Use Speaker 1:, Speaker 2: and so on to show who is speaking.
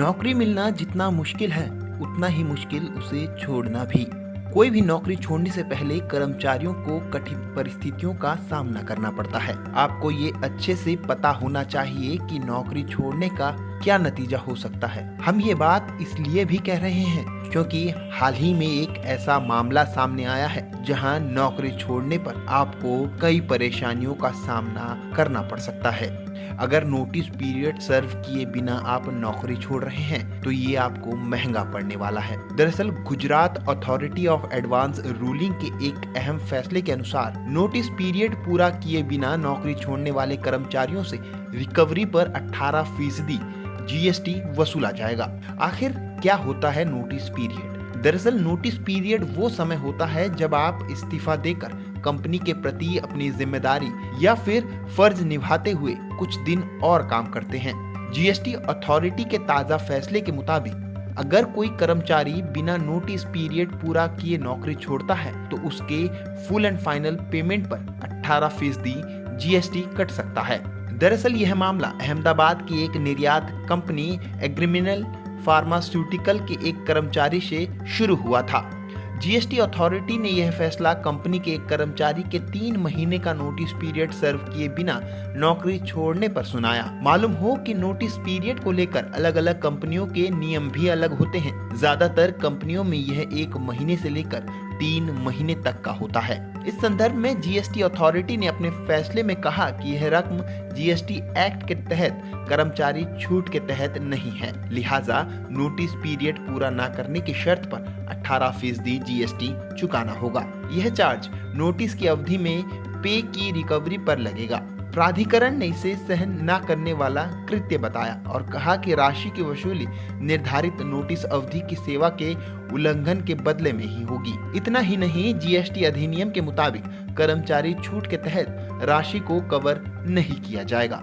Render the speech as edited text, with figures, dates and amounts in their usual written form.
Speaker 1: नौकरी मिलना जितना मुश्किल है उतना ही मुश्किल उसे छोड़ना भी। कोई भी नौकरी छोड़ने से पहले कर्मचारियों को कठिन परिस्थितियों का सामना करना पड़ता है। आपको ये अच्छे से पता होना चाहिए कि नौकरी छोड़ने का क्या नतीजा हो सकता है। हम ये बात इसलिए भी कह रहे हैं क्योंकि हाल ही में एक ऐसा मामला सामने आया है जहां नौकरी छोड़ने पर आपको कई परेशानियों का सामना करना पड़ सकता है। अगर नोटिस पीरियड सर्व किए बिना आप नौकरी छोड़ रहे हैं तो ये आपको महंगा पड़ने वाला है। दरअसल Gujarat authority of advance ruling के एक अहम फैसले के अनुसार नोटिस पीरियड पूरा किए बिना नौकरी छोड़ने वाले कर्मचारियों से रिकवरी पर 18% जीएसटी वसूला जाएगा। आखिर क्या होता है नोटिस पीरियड? दरअसल नोटिस पीरियड वो समय होता है जब आप इस्तीफा देकर कंपनी के प्रति अपनी जिम्मेदारी या फिर फर्ज निभाते हुए कुछ दिन और काम करते हैं। जीएसटी अथॉरिटी के ताजा फैसले के मुताबिक अगर कोई कर्मचारी बिना नोटिस पीरियड पूरा किए नौकरी छोड़ता है तो उसके फुल एंड फाइनल पेमेंट पर 18% जीएसटी कट सकता है। दरअसल यह मामला अहमदाबाद की एक निर्यात कंपनी एग्रीमिनल फार्मास्यूटिकल के एक कर्मचारी से शुरू हुआ था। जीएसटी अथॉरिटी ने यह फैसला कंपनी के एक कर्मचारी के 3 महीने का नोटिस पीरियड सर्व किए बिना नौकरी छोड़ने पर सुनाया। मालूम हो कि नोटिस पीरियड को लेकर अलग अलग कंपनियों के नियम भी अलग होते हैं। ज्यादातर कंपनियों में यह 1 महीने से लेकर 3 महीने तक का होता है। इस संदर्भ में जीएसटी अथॉरिटी ने अपने फैसले में कहा कि यह रकम जीएसटी एक्ट के तहत कर्मचारी छूट के तहत नहीं है, लिहाजा नोटिस पीरियड पूरा न करने की शर्त पर 18% जीएसटी चुकाना होगा। यह चार्ज नोटिस की अवधि में पे की रिकवरी पर लगेगा। प्राधिकरण ने इसे सहन न करने वाला कृत्य बताया और कहा कि राशि की वसूली निर्धारित नोटिस अवधि की सेवा के उल्लंघन के बदले में ही होगी। इतना ही नहीं, जीएसटी अधिनियम के मुताबिक कर्मचारी छूट के तहत राशि को कवर नहीं किया जाएगा।